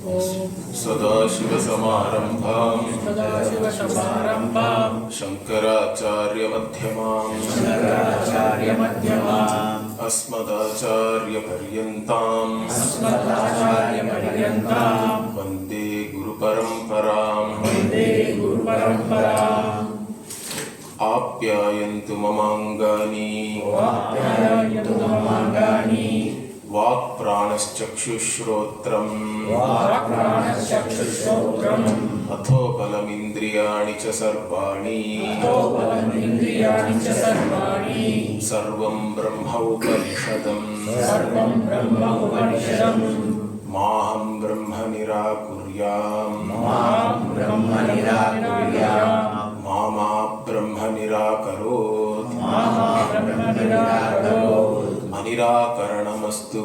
सदाशिवसमारम्भां शङ्कराचार्यमध्यमाम् अस्मदाचार्यपर्यन्तां वन्दे गुरुपरम्पराम् आप्यायन्तु ममाङ्गानि वाक्प्राणश्चक्षुश्रोत्रम् अथो बलमिन्द्रियाणि च सर्वाणि सर्वं ब्रह्मोपनिषदम् माहं ब्रह्म निराकुर्याम् मामा ब्रह्म निराकरोत् अनिराकरणमस्तु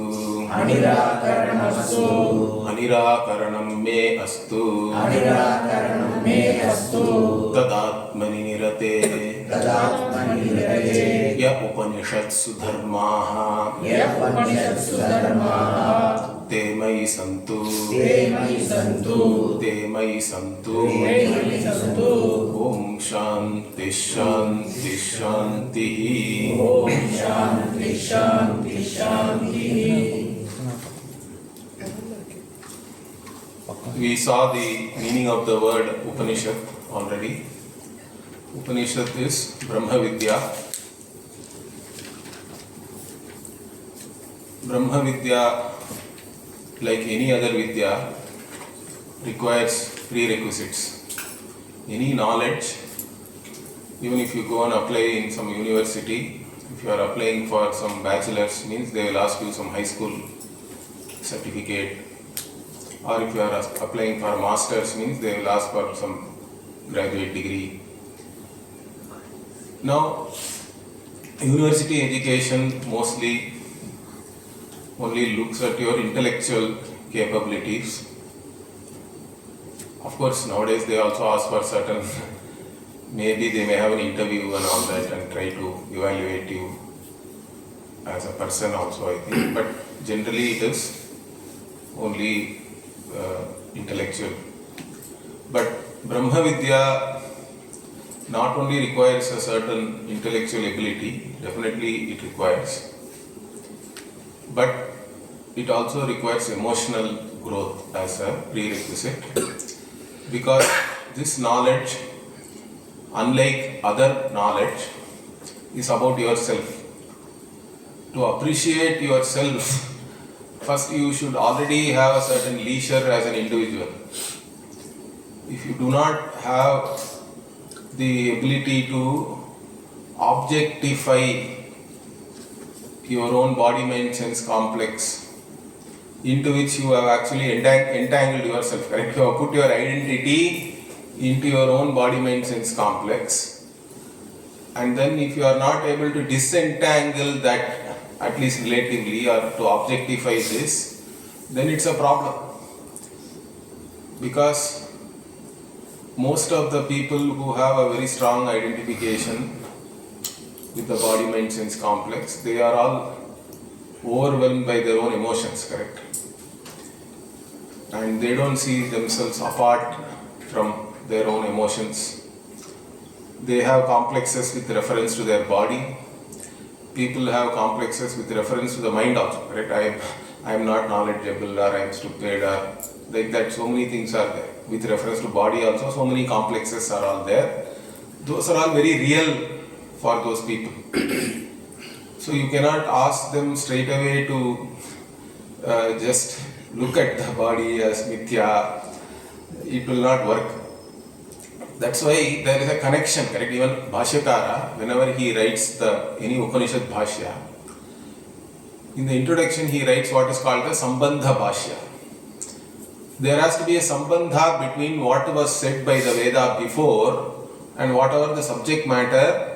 अनिराकरणं मे अस्तु तदात्मनि निरते य उपनिषत्सु धर्माः ते मयि सन्तु ते मयि सन्तु ओम शांति शांति शांति। We saw the meaning of the word Upanishad already. Upanishad is Brahma Vidya. Brahma Vidya, like any other Vidya, requires prerequisites. Any knowledge, even if you go and apply in some university, if you are applying for some bachelor's, means they will ask you some high school certificate, or if you are applying for master's, means they will ask for some graduate degree. Now, university education mostly only looks at your intellectual capabilities. Of course, nowadays they also ask for certain, maybe they may have an interview and all that and try to evaluate you as a person also, I think. But generally it is only intellectual. But Brahma Vidya not only requires a certain intellectual ability, definitely it requires, but it also requires emotional growth as a prerequisite, because this knowledge, unlike other knowledge, is about yourself. To appreciate yourself, first you should already have a certain leisure as an individual. If you do not have the ability to objectify your own body, mind, sense complex, into which you have actually entangled yourself, correct? You have put your identity into your own body, mind, sense complex, and then if you are not able to disentangle that, at least relatively, or to objectify this, then it's a problem. Because most of the people who have a very strong identification with the body, mind, sense complex, they are all overwhelmed by their own emotions, correct? And they don't see themselves apart from their own emotions. They have complexes with reference to their body. People have complexes with reference to the mind also, correct? I am not knowledgeable, or I am stupid, or like that. So many things are there. With reference to body also, so many complexes are all there. Those are all very real for those people. So you cannot ask them straight away to just look at the body as mithya. It will not work. That's why there is a connection, correct? Even Bhashyakara, whenever he writes any Upanishad Bhashya, in the introduction he writes what is called the Sambandha Bhashya. There has to be a sambandha between what was said by the Veda before and whatever the subject matter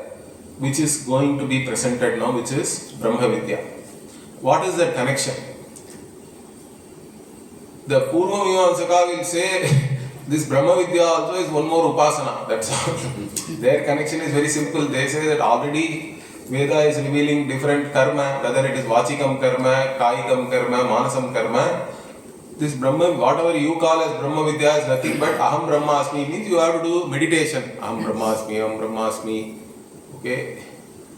which is going to be presented now, which is Brahma Vidya. What is that connection? The Purva Mimamsaka will say this Brahma Vidya also is one more Upasana, that's all. Their connection is very simple. They say that already Veda is revealing different karma, whether it is Vachikam karma, Kayikam karma, Manasam karma. this Brahma, whatever you call as Brahma Vidya is nothing but Aham Brahmasmi means you have to do meditation. Aham Brahmasmi, Aham Brahmasmi. Okay.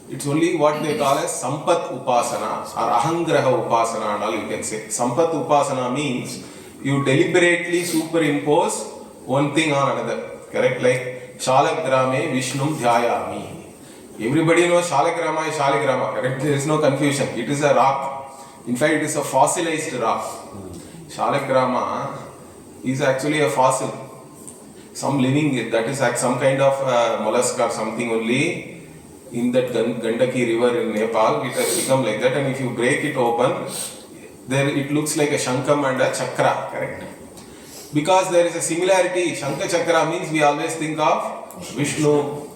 It's only what they call as Sampat Upasana or Ahangraha Upasana and all you can say. Sampat Upasana means you deliberately superimpose one thing on another. Correct? Like Shalagrame Vishnum Dhyayami. Everybody knows Shalagrama is Shalagrama. Correct? There is no confusion. It is a rock. In fact, it is a fossilized rock. Shalagrama is actually a fossil. Some living, that is like some kind of mollusk or something only. In that Gandaki river in Nepal, it has become like that, and if you break it open, there it looks like a Shankam and a Chakra, correct? Because there is a similarity. Shankha Chakra means we always think of Vishnu.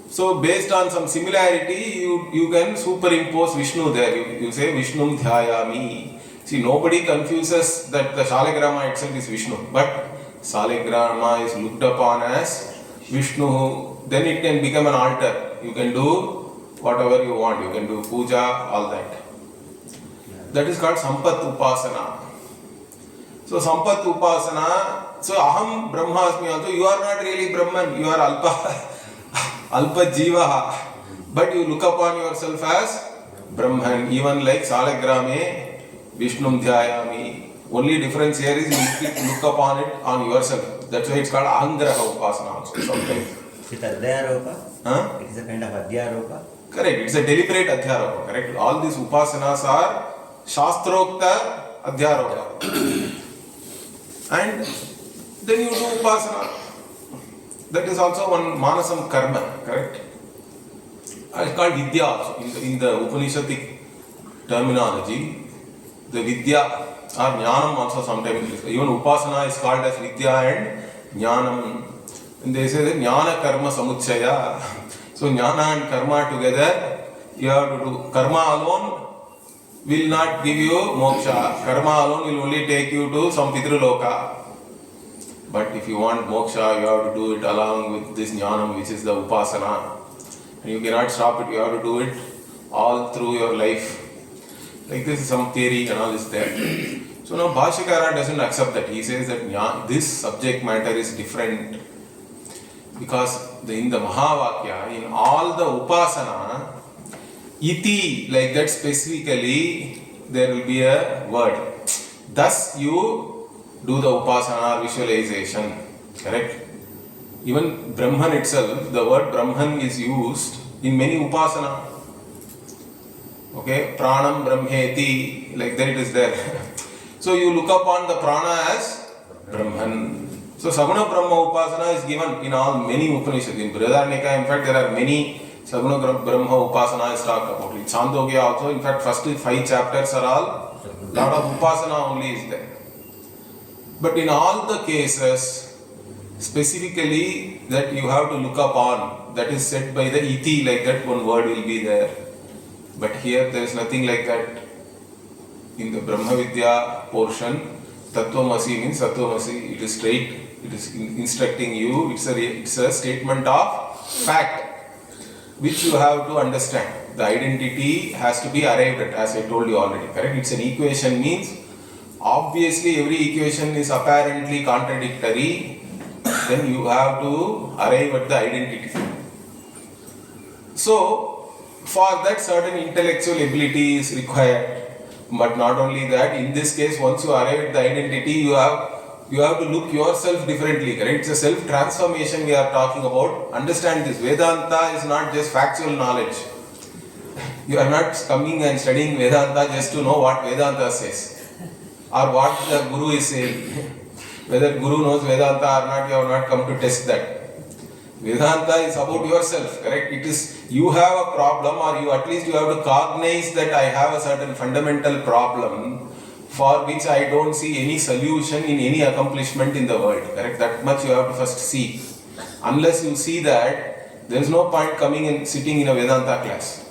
So based on some similarity, you can superimpose Vishnu there. You say Vishnum Dhyayami. See, nobody confuses that the Shalagrama itself is Vishnu, but Shalagrama is looked upon as Vishnu. Then it can become an altar. You can do whatever you want. You can do puja, all that. That is called Sampat Upasana. So Sampat Upasana, so Aham Brahmasmi also, you are not really Brahman, you are Alpa Jivaha. But you look upon yourself as Brahman, even like Salagrame, Vishnum Dhyayami. Only difference here is you look upon it on yourself. That's why it's called Ahangraha Upasana also sometimes. It's Adhyaropa? Huh? It is a kind of Adhyaropa? Correct, it's a deliberate Adhyaropa, correct. All these Upasanas are Shastrokta Adhyaropa. And then you do Upasana. That is also one Manasam Karma, correct. It's called Vidya also. In the Upanishadic terminology, the Vidya or Jnanam also sometimes, even Upasana is called as Vidya and Jnanam. And they say that Jnana Karma Samuchaya. So Jnana and Karma together, you have to do. Karma alone will not give you moksha. Karma alone will only take you to some Pitruloka. But if you want moksha, you have to do it along with this Jnanam, which is the Upasana. And you cannot stop it, you have to do it all through your life. Like this is some theory and all is there. So now Bhashyakara doesn't accept that. He says that this subject matter is different. Because in the Mahavakya, in all the Upasana, iti, like that specifically, there will be a word. Thus you do the Upasana or visualization. Correct? Even Brahman itself, the word Brahman is used in many Upasana. Okay? Pranam Brahmeti, like that it is there. So you look upon the prana as Brahman. So Saguna Brahma Upasana is given in all many Upanishads. In Brihadaranyaka, in fact, there are many Saguna Brahma Upasana is talked about. In Chandogya also, in fact, first 5 chapters are all, lot of Upasana only is there. But in all the cases, specifically that you have to look upon, that is said by the iti, like that one word will be there. But here there is nothing like that. In the Brahma Vidya portion, Tattvamasi means Tattvamasi, it is straight. It is instructing you, it's a statement of fact which you have to understand. The identity has to be arrived at, as I told you already, correct? It's an equation means, obviously every equation is apparently contradictory, then you have to arrive at the identity. So, for that certain intellectual ability is required. But not only that, in this case, once you arrive at the identity, you have to look yourself differently, correct? It's a self-transformation we are talking about. Understand this, Vedanta is not just factual knowledge. You are not coming and studying Vedanta just to know what Vedanta says or what the Guru is saying. Whether Guru knows Vedanta or not, you have not come to test that. Vedanta is about yourself, correct? It is, you have a problem, or you at least you have to cognize that I have a certain fundamental problem for which I don't see any solution in any accomplishment in the world, correct? That much you have to first see. Unless you see that, there is no point coming and sitting in a Vedanta class.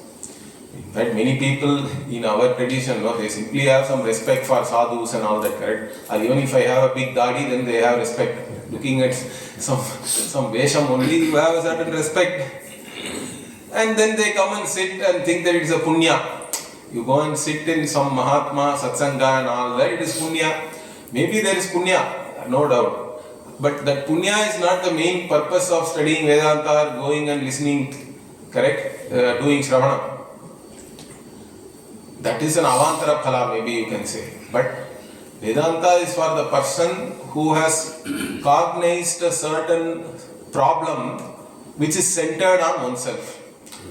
In fact, many people in our tradition, they simply have some respect for sadhus and all that, correct? Or even if I have a big dadi, then they have respect. Looking at some vesham only, you have a certain respect. And then they come and sit and think that it is a punya. You go and sit in some Mahatma, Satsanga and all that, it is punya. Maybe there is punya, no doubt. But that punya is not the main purpose of studying Vedanta or going and listening, correct? Doing Shravana. That is an avantara phala, maybe you can say. But Vedanta is for the person who has cognized a certain problem which is centered on oneself.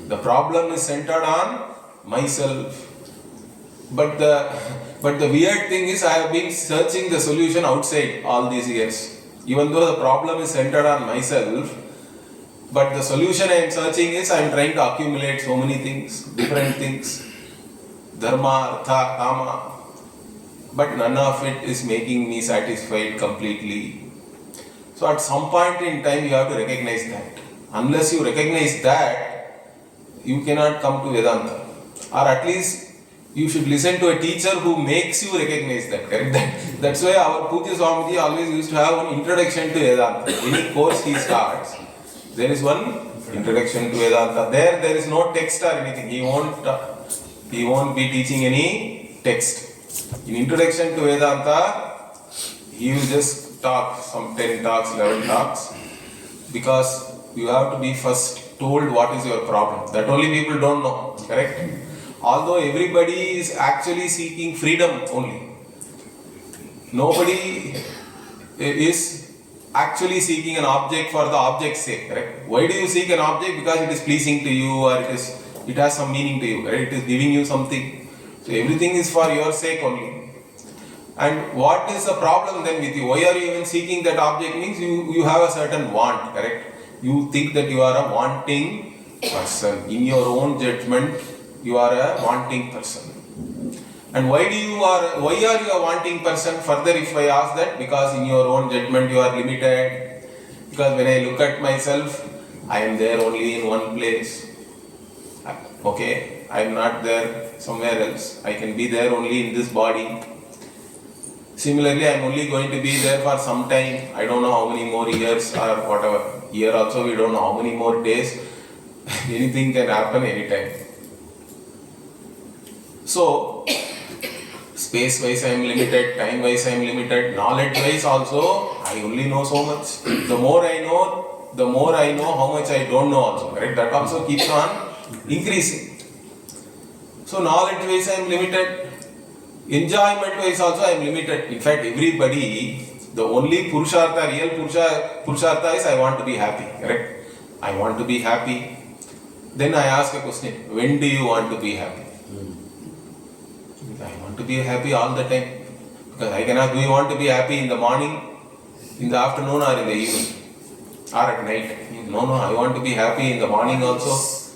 The problem is centered on myself. But the weird thing is I have been searching the solution outside all these years. Even though the problem is centered on myself, but the solution I am searching is I am trying to accumulate so many things, different things. Dharma, artha, kama. But none of it is making me satisfied completely. So at some point in time you have to recognize that. Unless you recognize that, you cannot come to Vedanta. Or at least you should listen to a teacher who makes you recognize that, correct? That's why our Pujya Swamiji always used to have an introduction to Vedanta. Any course he starts, there is one introduction to Vedanta. There is no text or anything. He won't be teaching any text. In introduction to Vedanta, he will just talk some 10 talks, 11 talks, because you have to be first told what is your problem. That only people don't know, correct? Although everybody is actually seeking freedom only. Nobody is actually seeking an object for the object's sake, correct? Why do you seek an object? Because it is pleasing to you or it has some meaning to you, correct? It is giving you something. So everything is for your sake only. And what is the problem then with you? Why are you even seeking that object? Means you have a certain want, correct? You think that you are a wanting person. In your own judgment, you are a wanting person. And why are you a wanting person? Further, if I ask that, because in your own judgment you are limited. Because when I look at myself, I am there only in one place. Okay, I am not there somewhere else. I can be there only in this body. Similarly, I am only going to be there for some time. I don't know how many more years or whatever. Here also we don't know how many more days. Anything can happen anytime. So, space-wise I am limited, time-wise I am limited, knowledge-wise also I only know so much. The more I know how much I don't know also, right? That also keeps on increasing. So, knowledge-wise I am limited, enjoyment-wise also I am limited. In fact, everybody, the only purushartha, real purushartha is I want to be happy, correct? I want to be happy. Then I ask a question, when do you want to be happy? I want to be happy all the time. Because I cannot, do you want to be happy in the morning, in the afternoon or in the evening? Or at night? No, I want to be happy in the morning also,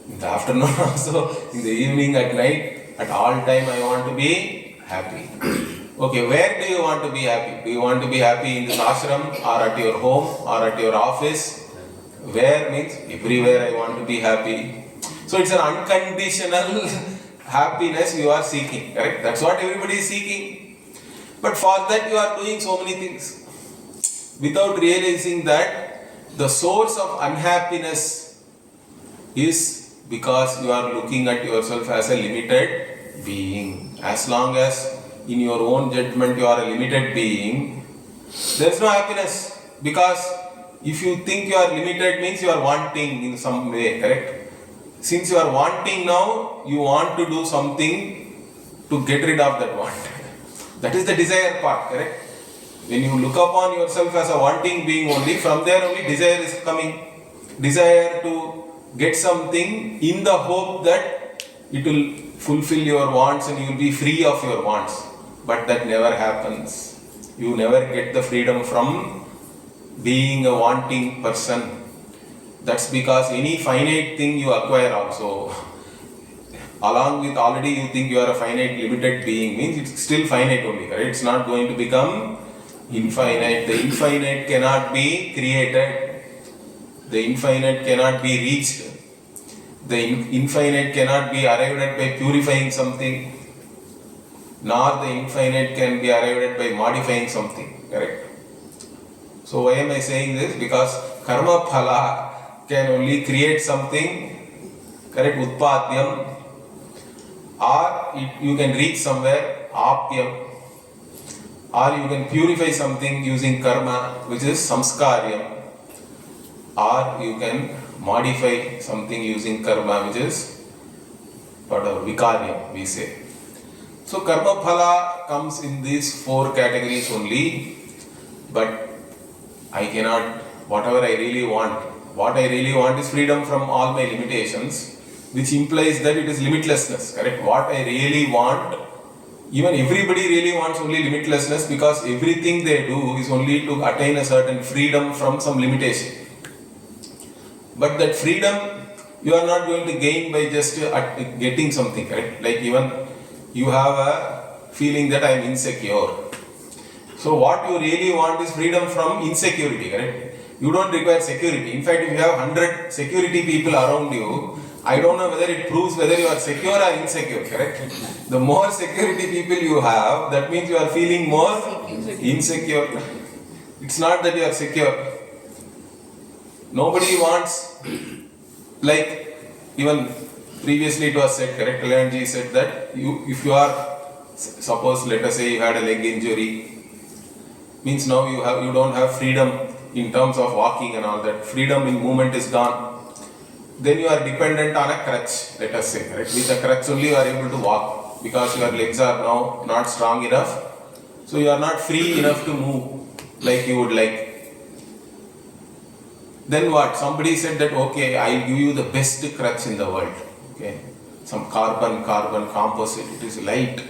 in the afternoon also, in the evening, at night, at all time I want to be happy. Okay, where do you want to be happy? Do you want to be happy in this ashram or at your home or at your office? Where means everywhere I want to be happy. So it's an unconditional happiness you are seeking, correct? That's what everybody is seeking. But for that you are doing so many things without realizing that the source of unhappiness is because you are looking at yourself as a limited being. As long as in your own judgment you are a limited being, there is no happiness, because if you think you are limited means you are wanting in some way, correct? Since you are wanting now, you want to do something to get rid of that want. That is the desire part, correct? When you look upon yourself as a wanting being only, from there only desire is coming. Desire to get something in the hope that it will fulfill your wants and you will be free of your wants. But that never happens. You never get the freedom from being a wanting person. That's because any finite thing you acquire also, along with already you think you are a finite limited being, means it's still finite only, right? It's not going to become infinite. The infinite cannot be created. The infinite cannot be reached. The infinite cannot be arrived at by purifying something, nor the infinite can be arrived at by modifying something, correct? So why am I saying this? Because karma phala can only create something, correct, utpadyam, or you can reach somewhere, apyam. or you can purify something using karma, which is samskaryam, or you can modify something using karma, which is vikaryam, we say. So karma phala comes in these four categories only, but I cannot, whatever I really want, what I really want is freedom from all my limitations, which implies that it is limitlessness, correct? What I really want, even everybody really wants only limitlessness, because everything they do is only to attain a certain freedom from some limitation. But that freedom you are not going to gain by just getting something, correct? Like even you have a feeling that I am insecure. So what you really want is freedom from insecurity, correct? You don't require security. In fact, if you have 100 security people around you, I don't know whether it proves whether you are secure or insecure, correct? The more security people you have, that means you are feeling more insecure. It's not that you are secure. Nobody wants, like even previously it was said, correct? Kalyanji said that if you are, suppose let us say you had a leg injury, means now you don't have freedom in terms of walking and all that. Freedom in movement is gone. Then you are dependent on a crutch, let us say, correct? With a crutch only you are able to walk, because your legs are now not strong enough. So you are not free enough to move like you would like. Then what? Somebody said that, okay, I'll give you the best crutch in the world. Okay, some carbon composite, it is light.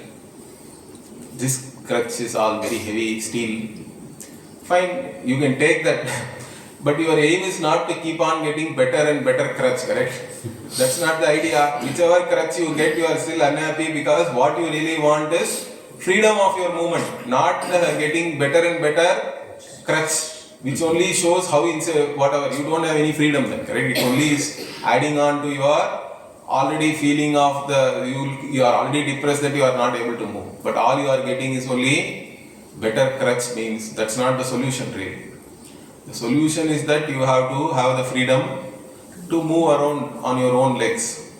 This crutch is all very heavy steel. Fine, you can take that. But your aim is not to keep on getting better and better crutch, correct? That's not the idea. Whichever crutch you get, you are still unhappy, because what you really want is freedom of your movement, not getting better and better crutch, which only shows how whatever, you don't have any freedom then, correct? It only is adding on to your already feeling of you are already depressed that you are not able to move. But all you are getting is only better crutch, means that's not the solution really. The solution is that you have to have the freedom to move around on your own legs.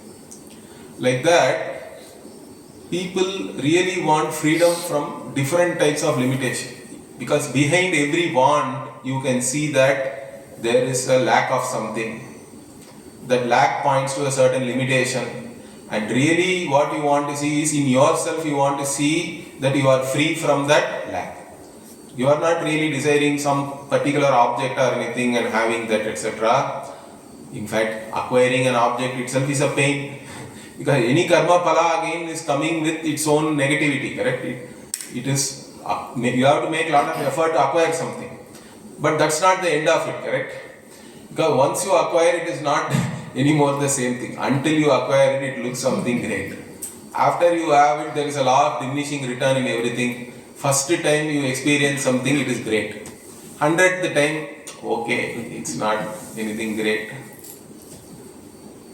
Like that, people really want freedom from different types of limitation. Because behind every want, you can see that there is a lack of something. That lack points to a certain limitation. And really what you want to see is in yourself, you want to see that you are free from that lack. You are not really desiring some particular object or anything and having that, etc. In fact, acquiring an object itself is a pain. Because any karma phala again is coming with its own negativity, correct? It is, you have to make a lot of effort to acquire something. But that's not the end of it, correct? Because once you acquire it, is not anymore the same thing. Until you acquire it, it looks something great. After you have it, there is a law of diminishing return in everything. First time you experience something, it is great. 100th time, okay, it's not anything great.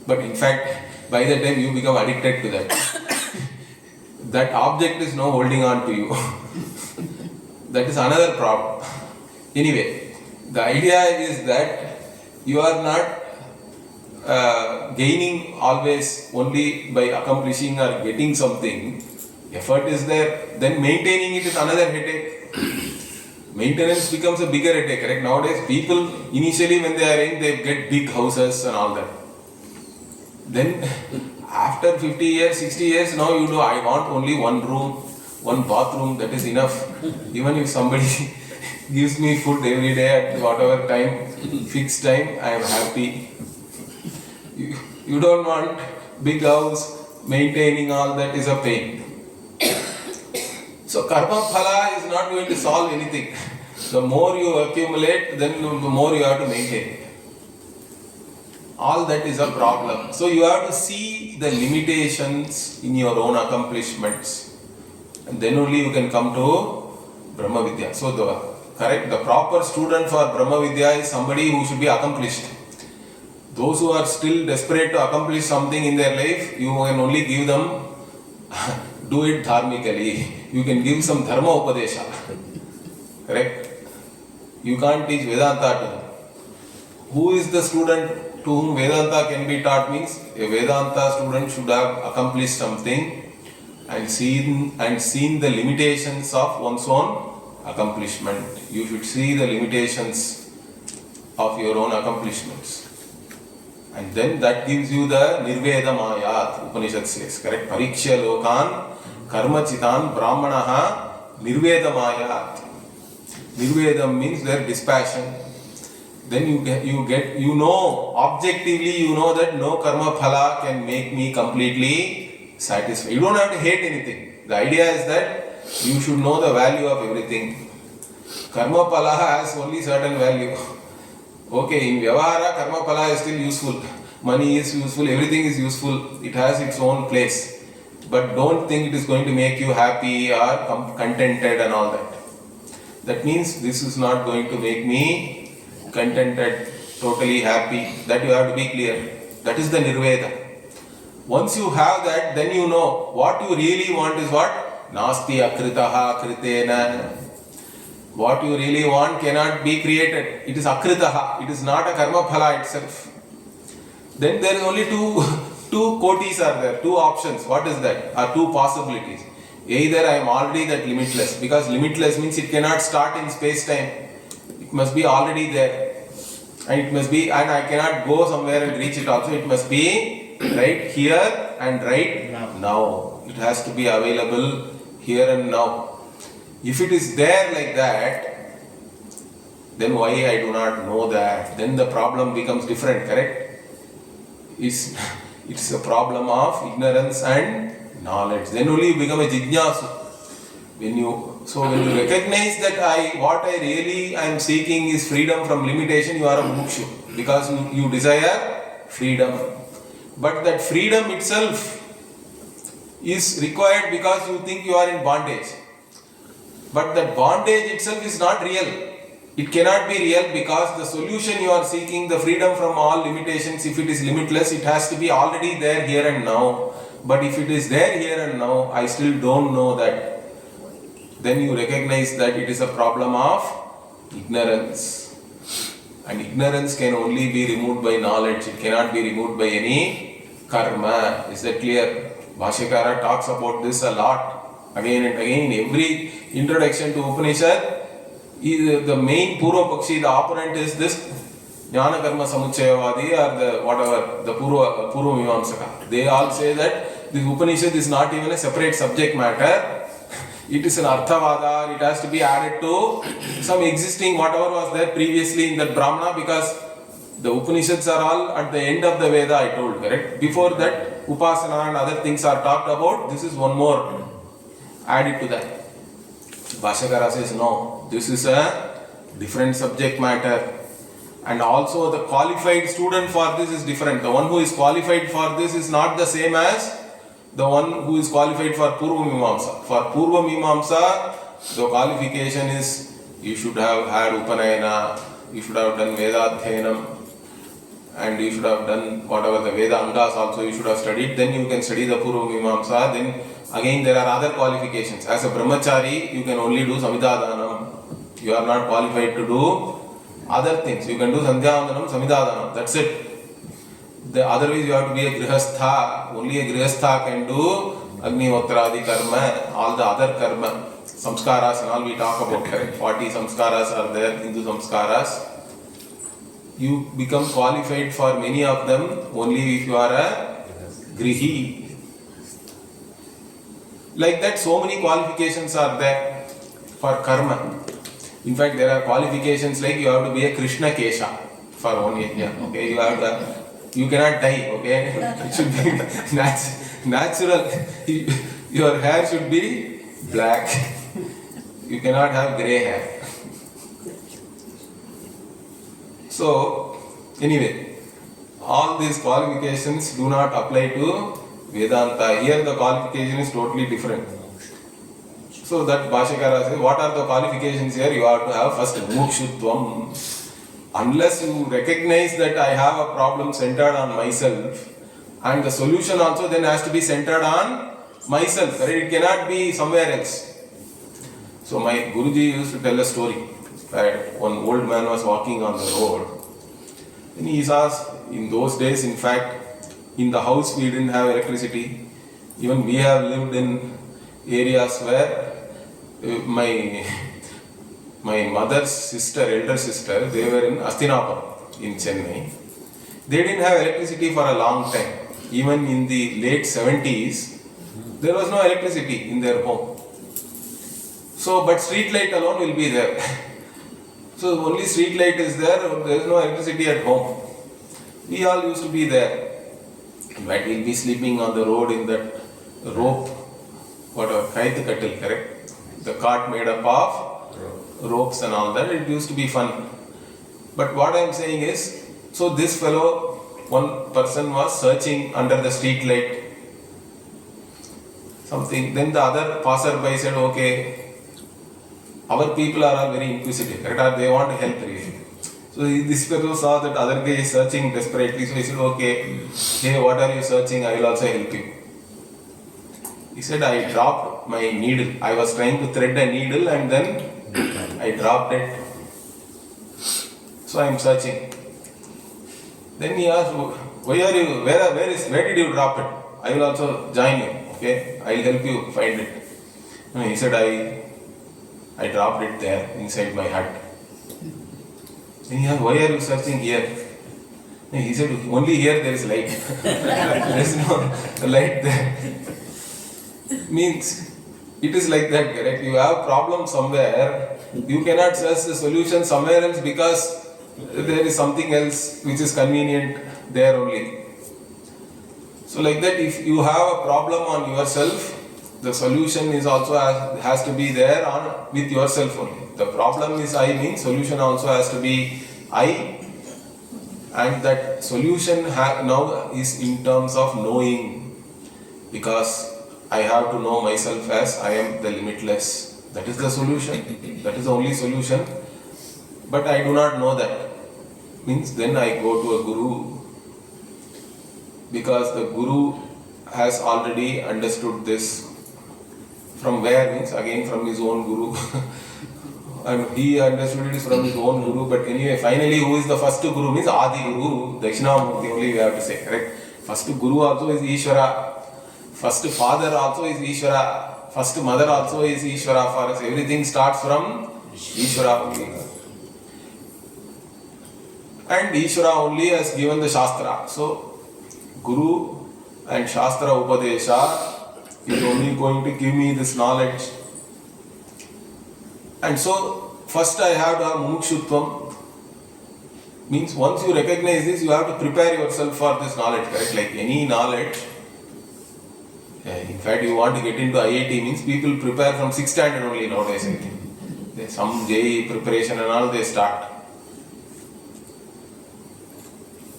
But in fact, by the time you become addicted to that, that object is now holding on to you. That is another problem. Anyway, the idea is that you are not gaining always only by accomplishing or getting something. Effort is there, then maintaining it is another headache. Maintenance becomes a bigger headache, correct? Nowadays, people initially when they are in, they get big houses and all that. Then after 50 years, 60 years, now you know, I want only one room, one bathroom, that is enough. Even if somebody gives me food every day at whatever time, fixed time, I am happy. You don't want big house, maintaining all that is a pain. So karma phala is not going to solve anything. The more you accumulate, then the more you have to maintain. All that is a problem. So you have to see the limitations in your own accomplishments, and then only you can come to Brahma Vidya. So the proper student for Brahma Vidya is somebody who should be accomplished. Those who are still desperate to accomplish something in their life, you can only give them do it dharmically. You can give some dharma upadesha. Correct? You can't teach Vedanta to them. Who is the student to whom Vedanta can be taught? Means a Vedanta student should have accomplished something and seen the limitations of one's own accomplishment. You should see the limitations of your own accomplishments. And then that gives you the nirvedamayat, Upanishad says, correct? Parikshya lokan karmachitan brahmanaha nirvedamayat. Nirvedam means their dispassion. Then you know, objectively you know that no karma phala can make me completely satisfied. You don't have to hate anything. The idea is that you should know the value of everything. Karma phala has only certain value. Okay, in Vyavahara, karma phala is still useful. Money is useful, everything is useful. It has its own place. But don't think it is going to make you happy or contented and all that. That means this is not going to make me contented, totally happy. That you have to be clear. That is the nirveda. Once you have that, then you know what you really want is what? Nasti akritaha kritena. What you really want cannot be created. It is akritaha. It is not a karma phala itself. Then there is only two kotis are there, two options. What is that? Or two possibilities. Either I am already that limitless, because limitless means it cannot start in space-time. It must be already there. And it must be, and I cannot go somewhere and reach it also. It must be right here and right now. It has to be available here and now. If it is there like that, then why I do not know that? Then the problem becomes different, correct? It's a problem of ignorance and knowledge. Then only you become a jijnasu. When you recognize that what I really am seeking is freedom from limitation, you are a mukshu, because you desire freedom. But that freedom itself is required because you think you are in bondage. But that bondage itself is not real. It cannot be real because the solution you are seeking, the freedom from all limitations, if it is limitless, it has to be already there here and now. But if it is there here and now, I still don't know that. Then you recognize that it is a problem of ignorance. And ignorance can only be removed by knowledge. It cannot be removed by any karma. Is that clear? Bhashyakara talks about this a lot. Again and again, in every introduction to Upanishad, the main Purva Pakshi, the opponent is this Jnana Karma Samuchayavadi or the Purva Mimamsaka. They all say that the Upanishad is not even a separate subject matter. It is an Arthavada, it has to be added to some existing whatever was there previously in that Brahmana, because the Upanishads are all at the end of the Veda, I told, correct? Before that, Upasana and other things are talked about. This is one more added to that. Bhashyakara says no, this is a different subject matter. And also the qualified student for this is different. The one who is qualified for this is not the same as the one who is qualified for Purva Mimamsa. For Purva Mimamsa, the qualification is you should have had Upanayana, you should have done Vedadhyanam, and you should have done whatever the Veda Angas also you should have studied. Then you can study the Purva Mimamsa. Then again there are other qualifications. As a Brahmachari, you can only do Samhitadanam. You are not qualified to do other things. You can do Sandhyavandanam, Samhitadanam. That's it. Otherwise you have to be a Grihastha. Only a Grihastha can do Agnihotradi karma, all the other karma. Samskaras and all we talk about, correct? 40 samskaras are there, Hindu samskaras. You become qualified for many of them only if you are a Grihi. Like that, so many qualifications are there for karma. In fact, there are qualifications like you have to be a Krishna Kesha for one yajna. Okay, you cannot die. Okay, it should be natural. Your hair should be black. You cannot have grey hair. So, anyway, all these qualifications do not apply to Vedanta. Here the qualification is totally different. So that Bhashyakara says, what are the qualifications here? You have to have first mukshutvam. Unless you recognize that I have a problem centered on myself, and the solution also then has to be centered on myself. Right? It cannot be somewhere else. So my Guruji used to tell a story. Right? One old man was walking on the road. And he asked, in those days, in fact, in the house we didn't have electricity. Even we have lived in areas where my my mother's sister, elder sister, they were in Astinapuram in Chennai. They didn't have electricity for a long time. Even in the late 70s, there was no electricity in their home. So, but street light alone will be there. So only street light is there is no electricity at home. We all used to be there. But we'll be sleeping on the road in that rope, whatever, kaithu kattil, correct? The cart made up of ropes and all that. It used to be fun. But what I am saying is, so this fellow, one person was searching under the street light. Something. Then the other passerby said, okay, our people are all very inquisitive, correct? They want to help really. So this fellow saw that other guy is searching desperately, so he said, okay, hey, what are you searching? I will also help you. He said, I dropped my needle. I was trying to thread a needle and then I dropped it. So I am searching. Then he asked, why are you, where did you drop it? I will also join you, okay? I will help you find it. And he said, I dropped it there inside my hut. Then he asked, why are you searching here? And he said, only here there is light. There is no light there. Means, it is like that, correct? You have problem somewhere, you cannot search the solution somewhere else because there is something else which is convenient there only. So like that, if you have a problem on yourself, the solution is also has to be there with yourself only. The problem is I means solution also has to be I, and that solution now is in terms of knowing, because I have to know myself as I am the limitless. That is the solution. That is the only solution. But I do not know that. Means then I go to a guru, because the guru has already understood this. From where? Means again from his own guru. And he understood it from his own guru. But anyway, finally, who is the first guru? Means Adi Guru, Dakshinamurti only we have to say, correct? First guru also is Ishvara. First father also is Ishvara. First mother also is Ishvara for us. Everything starts from Ishvara only. And Ishvara only has given the Shastra. So, Guru and Shastra Upadesha is only going to give me this knowledge. And so, first I have to have Mumukshutvam. Means once you recognize this, you have to prepare yourself for this knowledge, correct? Like any knowledge. In fact, you want to get into IIT means people prepare from 6th standard only nowadays, I think. Some JEE preparation and all they start.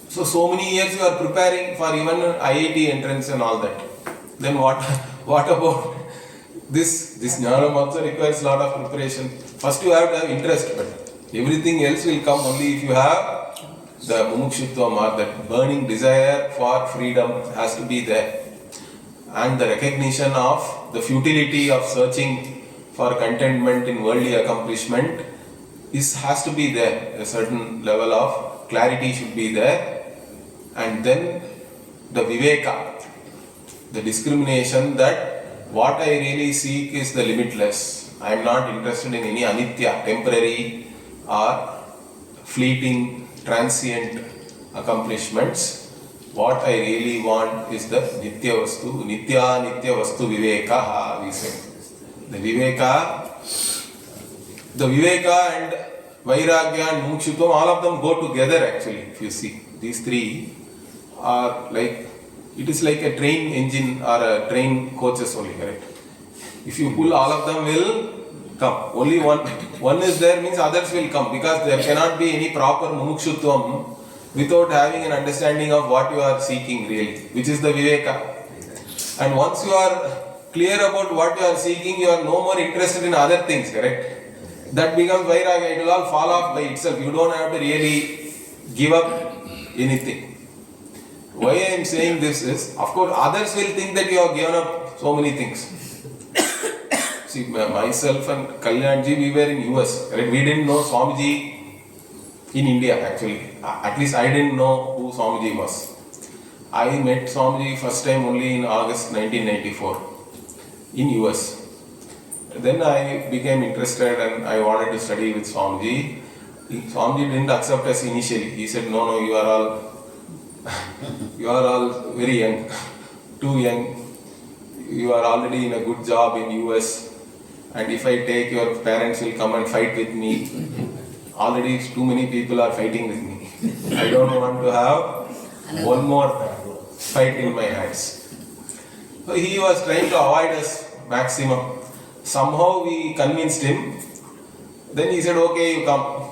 So many years you are preparing for even IIT entrance and all that. Then what about this jnanam also requires a lot of preparation. First you have to have interest, but everything else will come only if you have the mumukshutvam, or that burning desire for freedom has to be there. And the recognition of the futility of searching for contentment in worldly accomplishment has to be there. A certain level of clarity should be there. And then the viveka, the discrimination that what I really seek is the limitless. I am not interested in any anitya, temporary or fleeting, transient accomplishments. What I really want is the nitya vastu, nitya vastu viveka, we say. The viveka and vairagya and mumukshutvam, all of them go together actually, if you see. These three are like, it is like a train engine or a train coaches only, correct? If you pull, all of them will come. Only one is there means others will come, because there cannot be any proper mumukshutvam without having an understanding of what you are seeking really, which is the viveka. And once you are clear about what you are seeking, you are no more interested in other things, correct? That becomes vairagya, it will all fall off by itself. You don't have to really give up anything. Why I am saying this is, of course, others will think that you have given up so many things. See, myself and Kalyanji, we were in US. Right? We didn't know Swamiji in India actually. At least I didn't know who Swamiji was. I met Swamiji first time only in August 1994 in US. then I became interested and I wanted to study with Swamiji. Swamiji didn't accept us initially. He said, no, you are all very young, too young. You are already in a good job in US, and if I take, your parents will come and fight with me. Already too many people are fighting with me. I don't want to have one more fight in my hands. So he was trying to avoid us maximum. Somehow we convinced him. Then he said, okay, you come.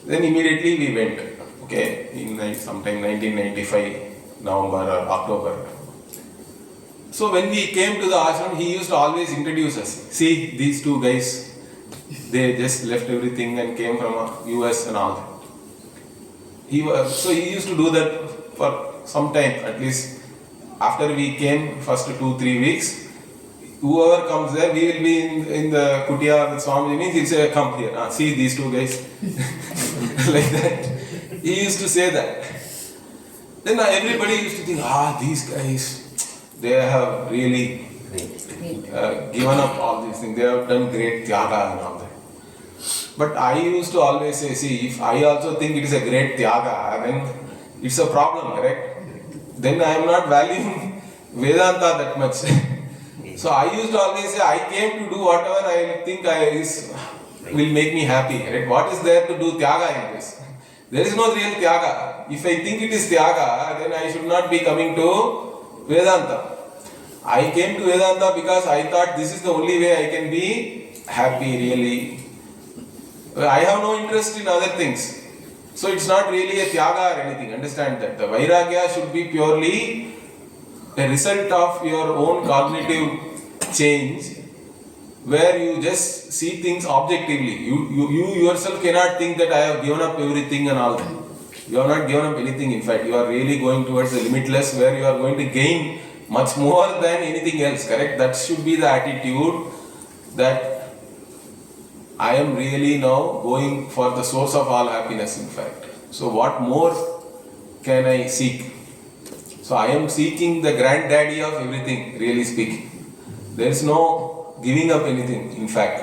Then immediately we went. Okay, in sometime 1995, November or October. So when we came to the ashram, he used to always introduce us. See, these two guys, they just left everything and came from US and all. So he used to do that for some time, at least after we came, first 2-3 weeks. Whoever comes there, we will be in the kutia with Swamiji, means he'll say, come here, see these two guys. Like that. He used to say that. Then everybody used to think, these guys, they have really given up all these things. They have done great tyaga and all that. But I used to always say, see, if I also think it is a great tyaga, then it's a problem, correct? Then I am not valuing Vedanta that much. So I used to always say, I came to do whatever I think will make me happy. Right? What is there to do tyaga in this? There is no real tyaga. If I think it is tyaga, then I should not be coming to Vedanta. I came to Vedanta because I thought this is the only way I can be happy, really. I have no interest in other things. So it's not really a tyaga or anything. Understand that. The vairagya should be purely a result of your own cognitive change, where you just see things objectively. You yourself cannot think that I have given up everything and all that. You have not given up anything. In fact, you are really going towards the limitless, where you are going to gain much more than anything else, correct? That should be the attitude, that I am really now going for the source of all happiness, in fact. So what more can I seek? So I am seeking the granddaddy of everything, really speaking. There is no giving up anything, in fact.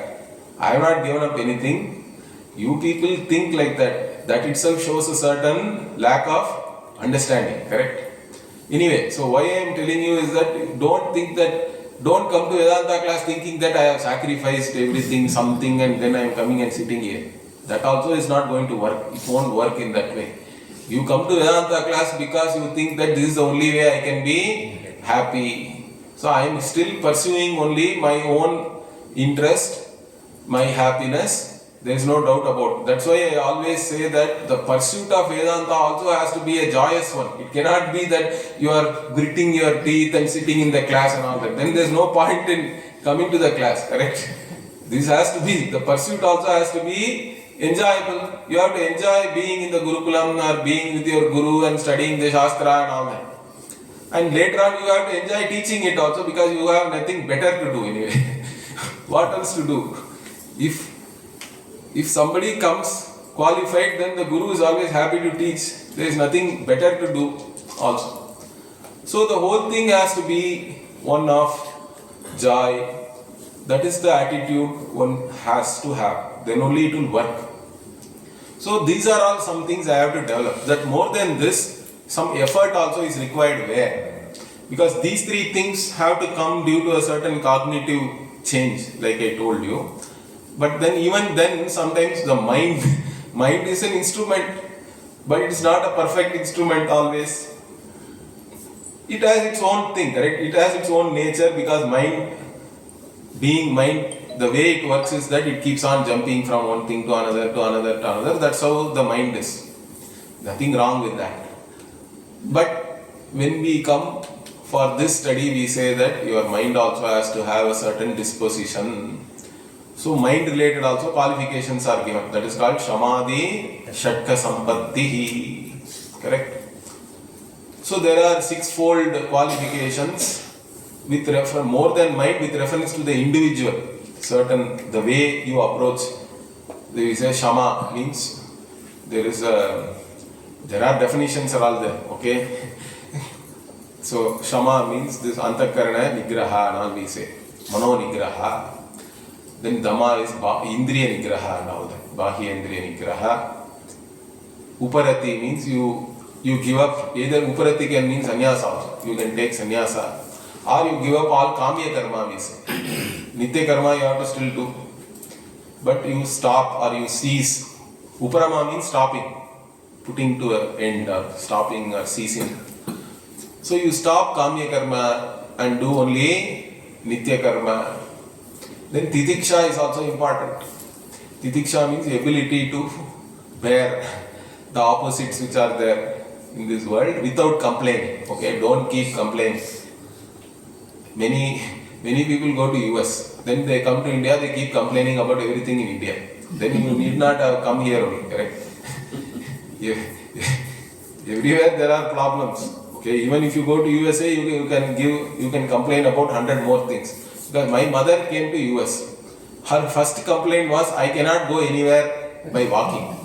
I have not given up anything. You people think like that. That itself shows a certain lack of understanding, correct? Anyway, so why I am telling you is that don't come to Vedanta class thinking that I have sacrificed everything, something, and then I am coming and sitting here. That also is not going to work. It won't work in that way. You come to Vedanta class because you think that this is the only way I can be happy. So I am still pursuing only my own interest, my happiness. There is no doubt about it. That's why I always say that the pursuit of Vedanta also has to be a joyous one. It cannot be that you are gritting your teeth and sitting in the class and all that. Then there is no point in coming to the class, correct? This has to be, the pursuit also has to be enjoyable. You have to enjoy being in the Gurukulam or being with your Guru and studying the Shastra and all that. And later on you have to enjoy teaching it also, because you have nothing better to do anyway. What else to do? If somebody comes qualified, then the Guru is always happy to teach. There is nothing better to do also. So the whole thing has to be one of joy. That is the attitude one has to have. Then only it will work. So these are all some things I have to develop. That more than this, some effort also is required where? Because these three things have to come due to a certain cognitive change, like I told you. But then even then, sometimes the mind is an instrument, but it is not a perfect instrument always. It has its own thing, correct? It has its own nature, because mind, being mind, the way it works is that it keeps on jumping from one thing to another, to another, to another. That's how the mind is. Nothing wrong with that. But when we come for this study, we say that your mind also has to have a certain disposition. So mind related also qualifications are given. That is called Shamadhi Shatka Sampatti. Correct? So there are sixfold qualifications with more than mind, with reference to the individual. Certain, the way you approach. We say Shama means there are definitions are all there. Okay? So Shama means this Antakarana Nigraha and all we say. Mano Nigraha. Then Dhamma is Indriya Nigraha and all that. Bahya Indriya Nigraha. Uparati means you give up, either Uparati can mean sannyasa also. You can take sannyasa. Or you give up all Kamya Karma, we say. Nitya Karma you have to still do. But you stop or you cease. Uparama means stopping. Putting to an end or stopping or ceasing. So you stop Kamya Karma and do only Nitya Karma. Then Titiksha is also important. Titiksha means the ability to bear the opposites which are there in this world without complaining. Okay, don't keep complaining. Many people go to US, then they come to India, they keep complaining about everything in India. Then you need not have come here only, correct? Everywhere there are problems. Okay, even if you go to USA, you can complain about 100 more things. Because my mother came to US. Her first complaint was, I cannot go anywhere by walking.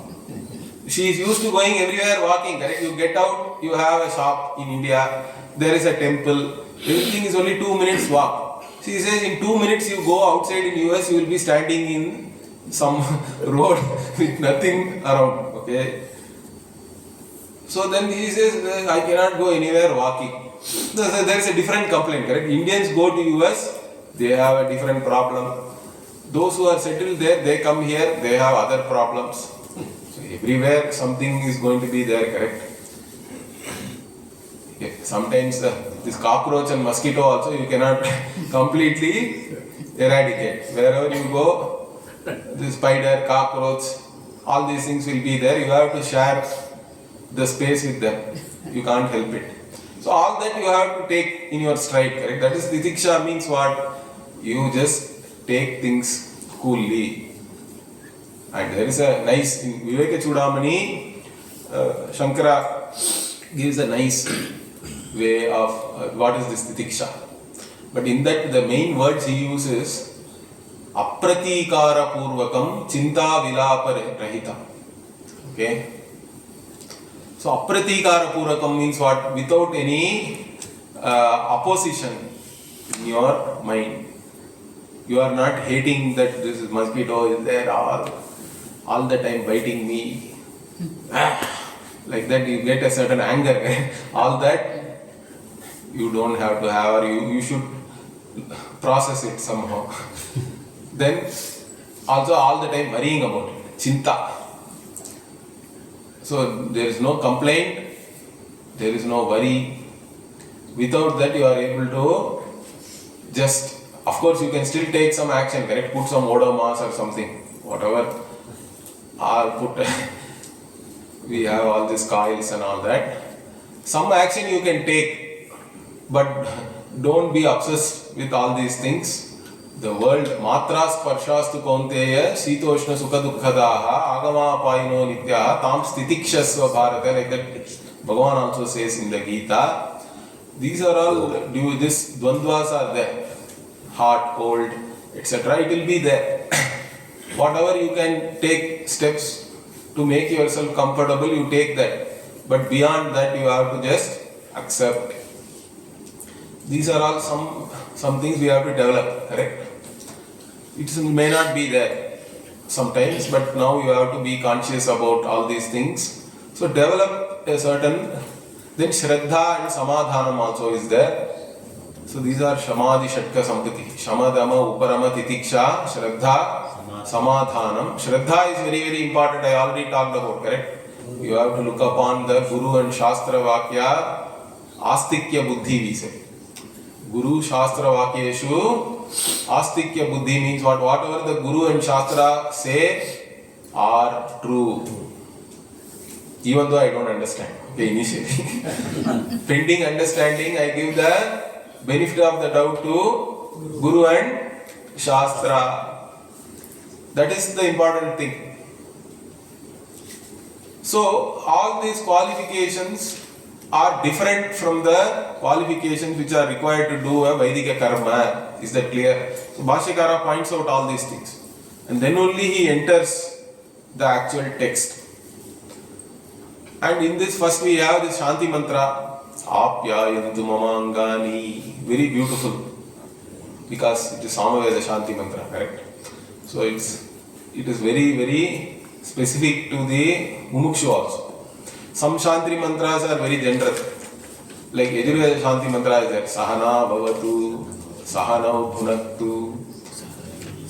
She is used to going everywhere walking, correct? You get out, you have a shop in India, there is a temple, everything is only 2 minutes walk. She says in 2 minutes you go outside in US, you will be standing in some road with nothing around, okay? So then he says, I cannot go anywhere walking. There is a different complaint, correct? Indians go to US, they have a different problem. Those who are settled there, they come here, they have other problems. So everywhere something is going to be there, correct? Okay. Sometimes this cockroach and mosquito also you cannot completely eradicate. Wherever you go, the spider, cockroach, all these things will be there. You have to share the space with them. You can't help it. So all that you have to take in your stride, correct? That is Titiksha means what? You just take things coolly. And there is a nice, in Viveka Chudamani, Shankara gives a nice way of what is this Titiksha. But in that the main words he uses, Apratikara Purvakam Chinta Vilapa Rahita. Okay? So Apratikara Purvakam means what? Without any opposition in your mind. You are not hating that this mosquito is there all the time biting me. Like that you get a certain anger. All that you don't have to have, or you should process it somehow. Then also all the time worrying about it. Chinta. So there is no complaint, there is no worry. Without that you are able to just, of course you can still take some action, correct? Put some odomas or something, whatever. Or put, we have all these coils and all that. Some action you can take, but don't be obsessed with all these things. The world, matras parshastu kaunteya, sitoshna sukha dukkhadaha, agama paino nityaha, tam stitikshasva bharata, like that Bhagavan also says in the Gita. These are all, this dvandvas are there. Hot, cold, etc. It will be there. Whatever you can take steps to make yourself comfortable, you take that. But beyond that, you have to just accept. These are all some things we have to develop, correct? It may not be there sometimes, but now you have to be conscious about all these things. So develop a certain, then Shraddha and Samadhanam also is there. So these are Shamadhi Shatka Sampati. Shamadama, Uparama, Titiksha, Shraddha, Samadhanam. Shraddha is very, very important. I already talked about, correct? You have to look upon the Guru and Shastra Vakya, Astikya Buddhi we say. Guru Shastra Vakyeshu, Astikya Buddhi means what? Whatever the Guru and Shastra say are true. Even though I don't understand. Okay, initially. Pending understanding, I give the benefit of the doubt to Guru and Shastra. That is the important thing. So, all these qualifications are different from the qualifications which are required to do a Vaidika karma. Is that clear? So, Bhashyakara points out all these things. And then only he enters the actual text. And in this first we have this Shanti mantra, Apyayantu mamangani, very beautiful, because it is Samaveda Shanti mantra, correct? So it is very, very specific to the mumukshu also. Some Shanti mantras are very general. Like Yajurveda Shanti mantra is there. Sahana bhavatu, sahanau bhunaktu,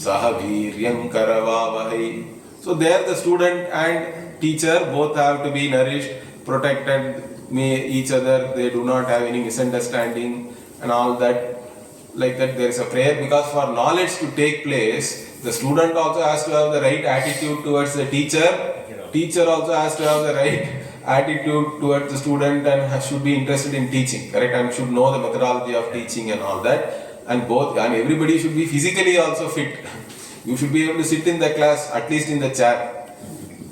sahaviryam karavavahai. So there the student and teacher both have to be nourished, protected each other. They do not have any misunderstanding and all that. Like that there is a prayer, because for knowledge to take place, the student also has to have the right attitude towards the teacher. Teacher also has to have the right attitude towards the student and should be interested in teaching, correct? And should know the methodology of teaching and all that. And everybody should be physically also fit. You should be able to sit in the class, at least in the chair.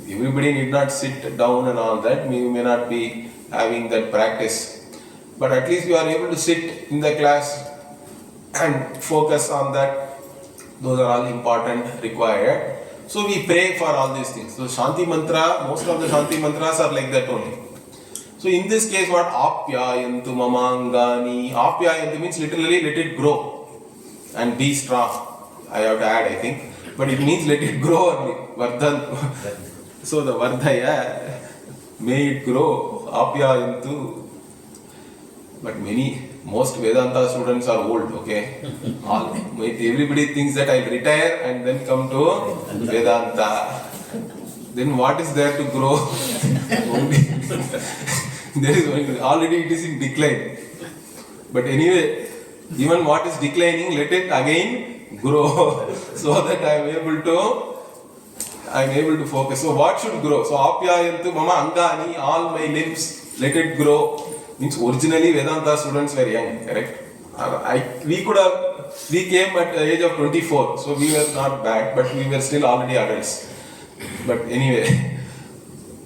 Everybody need not sit down and all that. You may not be having that practice. But at least you are able to sit in the class and focus on that. Those are all important, required. So we pray for all these things. So Shanti mantra, most of the Shanti mantras are like that only. So in this case, what apyayantu mamangani? Apyayantu means literally let it grow and be strong. I have to add, I think. But it means let it grow only. Vardhan. So the vardhaya, may it grow. Apyayantu. But most Vedanta students are old, okay? Everybody thinks that I'll retire and then come to Vedanta. Then what is there to grow? Already it is in decline. But anyway, even what is declining, let it again grow so that I am able to focus. So what should grow? So apyayantu mama angani, all my limbs, let it grow. Means originally Vedanta students were young, correct? We came at the age of 24, so we were not bad, but we were still already adults. But anyway,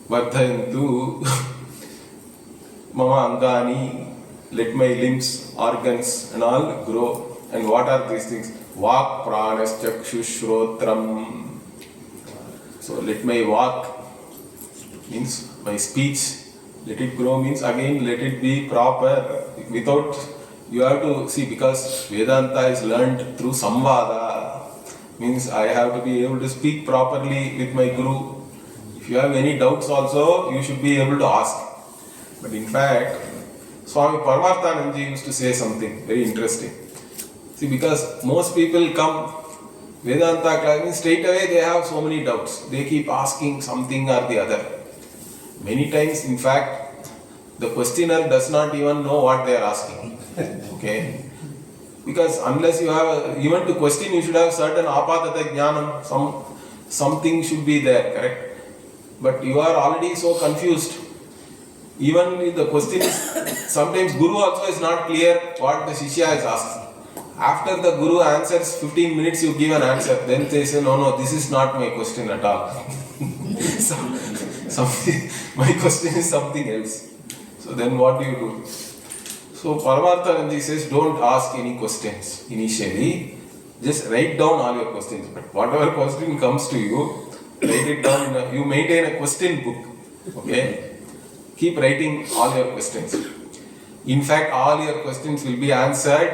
Vardhayantu mama angani, let my limbs, organs and all grow. And what are these things? Vak pranas chakshushrotram. So let my vak, means my speech, let it grow, means again let it be proper. Without, you have to see, because Vedanta is learned through samvada, means I have to be able to speak properly with my guru. If you have any doubts also, you should be able to ask. But in fact, Swami Paramarthananji used to say something very interesting. See, because most people come Vedanta class, means straight away they have so many doubts. They keep asking something or the other. Many times, in fact, the questioner does not even know what they are asking. Okay? Because unless you have, even to question, you should have certain apatata jnanam, something should be there, correct? But you are already so confused. Even if the question is, sometimes Guru also is not clear what the Shishya is asking. After the Guru answers 15 minutes, you give an answer. Then they say, no, this is not my question at all. My question is something else. So then what do you do? So Paramarthananji says, don't ask any questions initially. Just write down all your questions. But whatever question comes to you, write it down. You maintain a question book. Okay? Keep writing all your questions. In fact, all your questions will be answered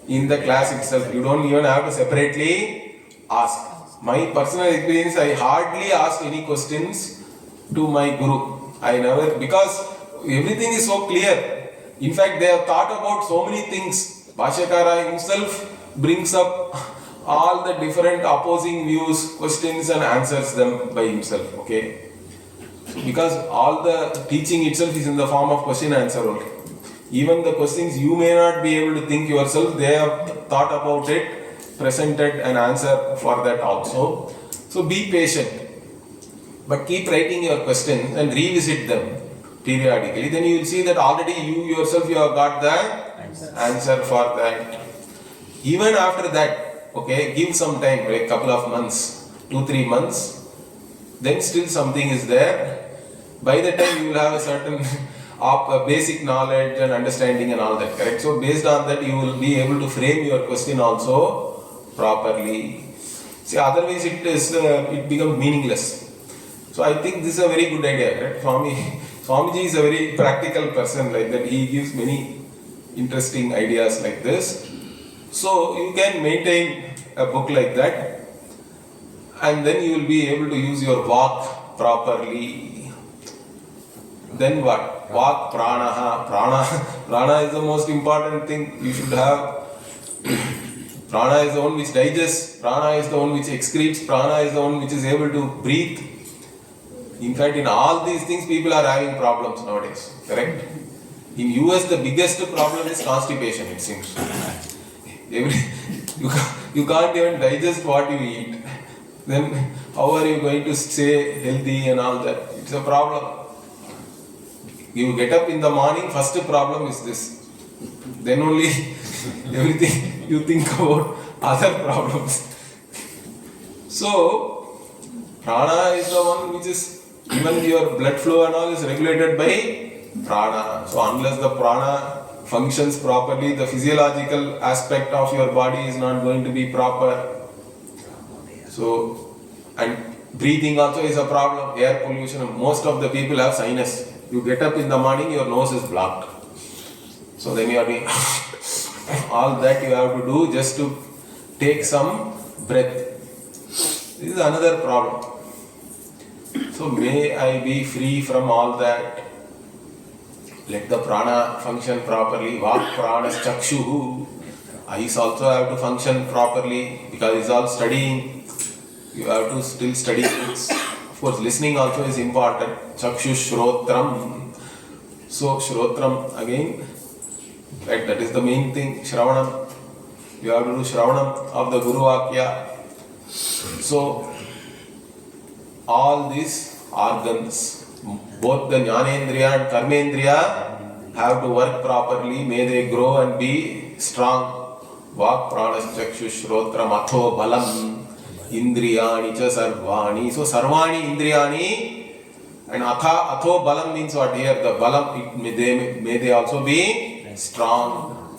in the class itself. You don't even have to separately ask. My personal experience, I hardly ask any questions to my guru. I never, because everything is so clear. In fact, they have thought about so many things. Bhashyakara himself brings up all the different opposing views, questions and answers them by himself. Okay? Because all the teaching itself is in the form of question answer only. Even the questions you may not be able to think yourself, they have thought about it, presented an answer for that also. So be patient. But keep writing your questions and revisit them periodically. Then you will see that already you yourself, you have got the answer for that. Even after that, okay, give some time, like couple of months, 2-3 months, then still something is there. By the time you will have a certain basic knowledge and understanding and all that, correct? So based on that, you will be able to frame your question also properly. See, otherwise it becomes meaningless. So I think this is a very good idea, right? Swamiji is a very practical person like that. He gives many interesting ideas like this. So you can maintain a book like that. and then you will be able to use your vak properly. Then what? Vak pranaha. Prana is the most important thing you should have. Prana is the one which digests, prana is the one which excretes, prana is the one which is able to breathe. In fact, in all these things, people are having problems nowadays. Correct? In US, the biggest problem is constipation, it seems. You can't even digest what you eat. Then how are you going to stay healthy and all that? It's a problem. You get up in the morning, first problem is this. Then only everything you think about other problems. So, prana is the one which is, even your blood flow and all is regulated by prana. So, unless the prana functions properly, the physiological aspect of your body is not going to be proper. So, and breathing also is a problem, air pollution. Most of the people have sinus. You get up in the morning, your nose is blocked. So then you are doing all that you have to do just to take some breath. This is another problem. So may I be free from all that. Let the prana function properly. Vak pranas chakshuhu. Eyes also have to function properly because it's all studying. You have to still study things. Of course, listening also is important. Chakshu shrotram. So, shrotram again, right, that is the main thing. Shravanam. You have to do Shravanam of the Guru Vakya. So, all these organs, both the Jnanendriya and Karmendriya, have to work properly. May they grow and be strong. Vak pranas chakshu shrotram atho balam. Indriyani cha sarvani. So sarvani indriyani and atho balam means what here? The balam, may they also be strong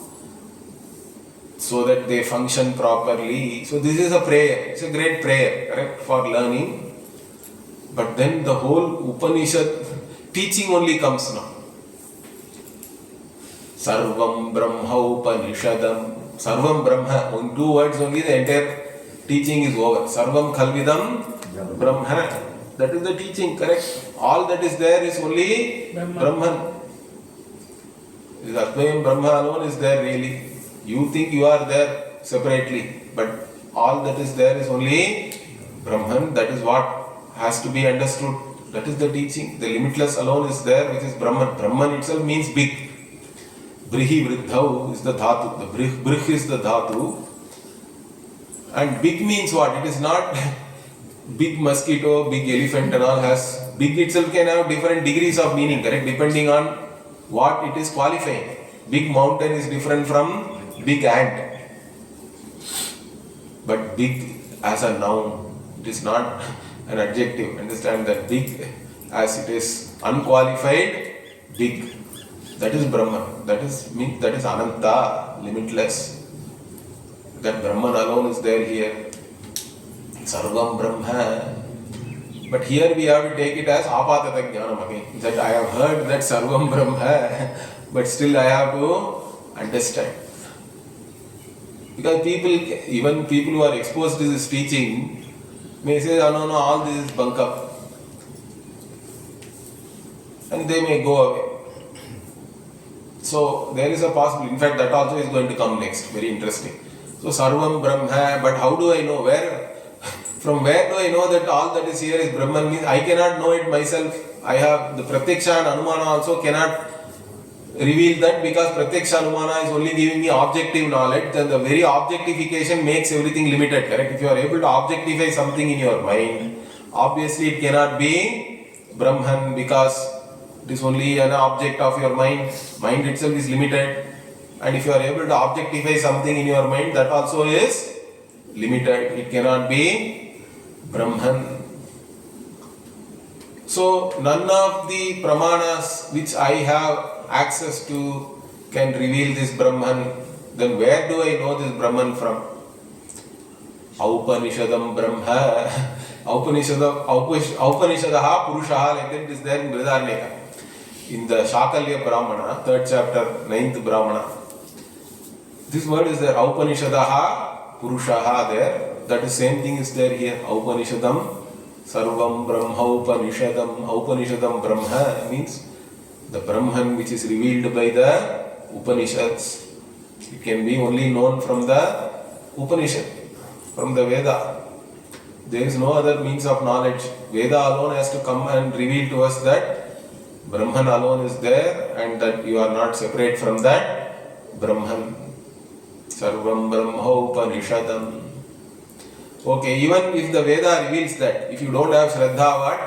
so that they function properly. So this is a prayer. It's a great prayer, correct, for learning. But then the whole Upanishad teaching only comes now. Sarvam Brahma Upanishadam. Sarvam Brahma. In 2 words only the entire teaching is over. Sarvam Khalvidam Brahma. That is the teaching, correct? All that is there is only Brahman. This Advayam Brahma alone is there really. You think you are there separately, but all that is there is only Brahman. That is what has to be understood. That is the teaching. The limitless alone is there, which is Brahman. Brahman itself means big. Brihi Vriddhau is the dhatu. The brih is the dhatu. And big means what? It is not big mosquito, big elephant and all has. Big itself can have different degrees of meaning, correct? Depending on what it is qualifying. Big mountain is different from big ant. But big as a noun, it is not an adjective. Understand that big as it is unqualified, big. That is Brahman. That is Ananta, limitless. That Brahman alone is there here. Sarvam Brahma. But here we have to take it as apatata jnanam again. That I have heard that Sarvam Brahma, but still I have to understand. Because even people who are exposed to this teaching may say, oh, no, all this is bunk up. And they may go away. So there is a possibility. In fact, that also is going to come next. Very interesting. So Sarvam Brahma, but how do I know from where do I know that all that is here is Brahman? Means I cannot know it myself. I have the Pratyaksha and Anumana also cannot reveal that, because Pratyaksha Anumana is only giving me objective knowledge. Then the very objectification makes everything limited, correct? If you are able to objectify something in your mind, obviously it cannot be Brahman, because it is only an object of your mind. Mind itself is limited. And if you are able to objectify something in your mind, that also is limited. It cannot be Brahman. So, none of the pramanas which I have access to can reveal this Brahman. Then where do I know this Brahman from? Aupanishadam Brahma. Aupanishadaha Purushaha, like that it is there in Brihadaranyaka. In the Shakalya Brahmana, 3rd chapter, 9th Brahmana. This word is there, Aupanishadaha Purushaha there. That is same thing is there here. Upanishadam Sarvam Brahma Upanishadam. Upanishadam Brahma means the Brahman which is revealed by the Upanishads. It can be only known from the Upanishad, from the Veda. There is no other means of knowledge. Veda alone has to come and reveal to us that Brahman alone is there and that you are not separate from that Brahman. Sarvam Brahma Upanishadam. Okay, even if the Veda reveals that, if you don't have Shraddha, what?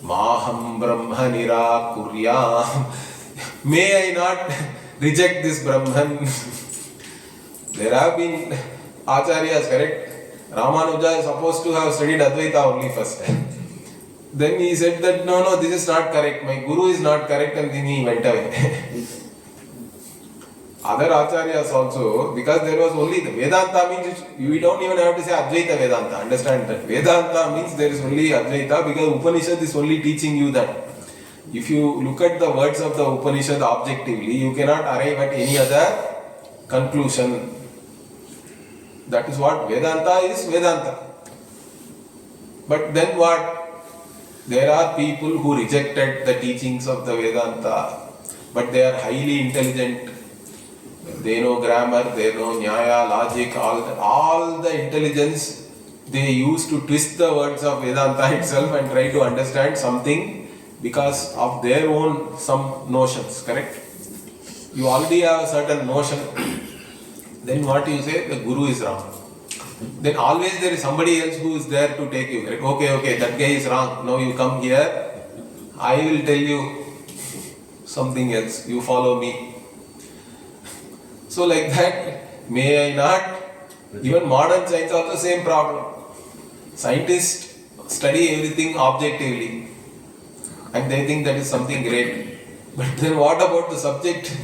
Maham Brahma Nirakuryam. May I not reject this Brahman? There have been Acharyas, correct? Ramanuja is supposed to have studied Advaita only first. Then he said that no, this is not correct. My Guru is not correct, and then he went away. Other Acharyas also, because there was only the Vedanta means we don't even have to say Advaita Vedanta. Understand that Vedanta means there is only Advaita because Upanishad is only teaching you that. If you look at the words of the Upanishad objectively, you cannot arrive at any other conclusion. That is what Vedanta is, Vedanta. But then what? There are people who rejected the teachings of the Vedanta, but they are highly intelligent. They know grammar, they know Nyaya, logic, all the intelligence they use to twist the words of Vedanta itself and try to understand something because of their own some notions, correct? You already have a certain notion. Then what you say? The Guru is wrong. Then always there is somebody else who is there to take you. Right? Okay, that guy is wrong. Now you come here. I will tell you something else. You follow me. So like that, may I not? Even modern science also same problem. Scientists study everything objectively. And they think that is something great. But then what about the subject?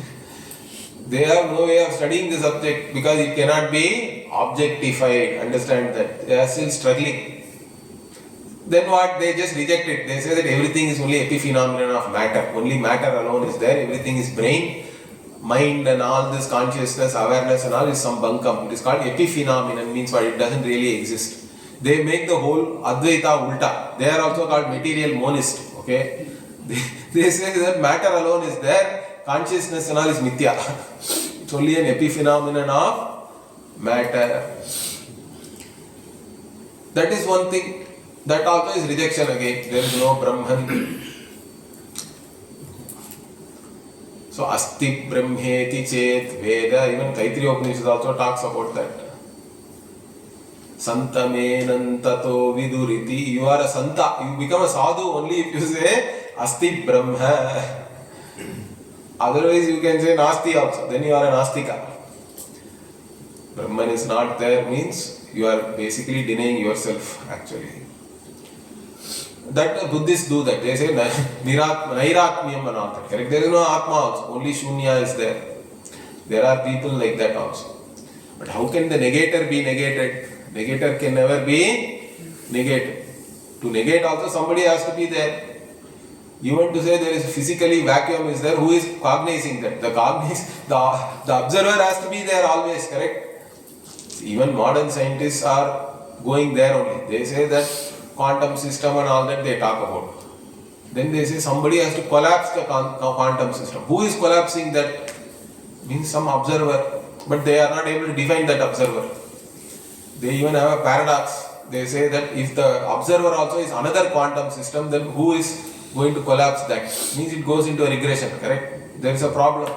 They have no way of studying the subject because it cannot be objectified. Understand that. They are still struggling. Then what? They just reject it. They say that everything is only epiphenomenon of matter. Only matter alone is there. Everything is brain, mind and all this consciousness, awareness and all is some bunkum. It is called epiphenomenon, means what? It doesn't really exist. They make the whole Advaita ulta. They are also called material monist. Okay? They say that matter alone is there. Consciousness and all is mithya. It's only an epiphenomenon of matter. That is one thing. That also is rejection again. There is no Brahman. So Asti Brahmeti Chet Veda, even Taittiriya Upanishad also talks about that. Santamenantato Viduriti. You are a Santa. You become a sadhu only if you say Asti Brahma. Otherwise you can say Nasti also, then you are a Nastika. Brahman is not there means you are basically denying yourself actually. That Buddhists do that. They say Nairatmyam and all that. Correct? There is no Atma also, only Shunya is there. There are people like that also. But how can the negator be negated? Negator can never be negated. To negate also somebody has to be there. You want to say there is physically vacuum is there, who is cognizing that? The observer has to be there always, correct? Even modern scientists are going there only. They say that quantum system and all that they talk about. Then they say somebody has to collapse the quantum system. Who is collapsing that? Means some observer. But they are not able to define that observer. They even have a paradox. They say that if the observer also is another quantum system, then who is going to collapse that? Means it goes into a regression, correct? There is a problem.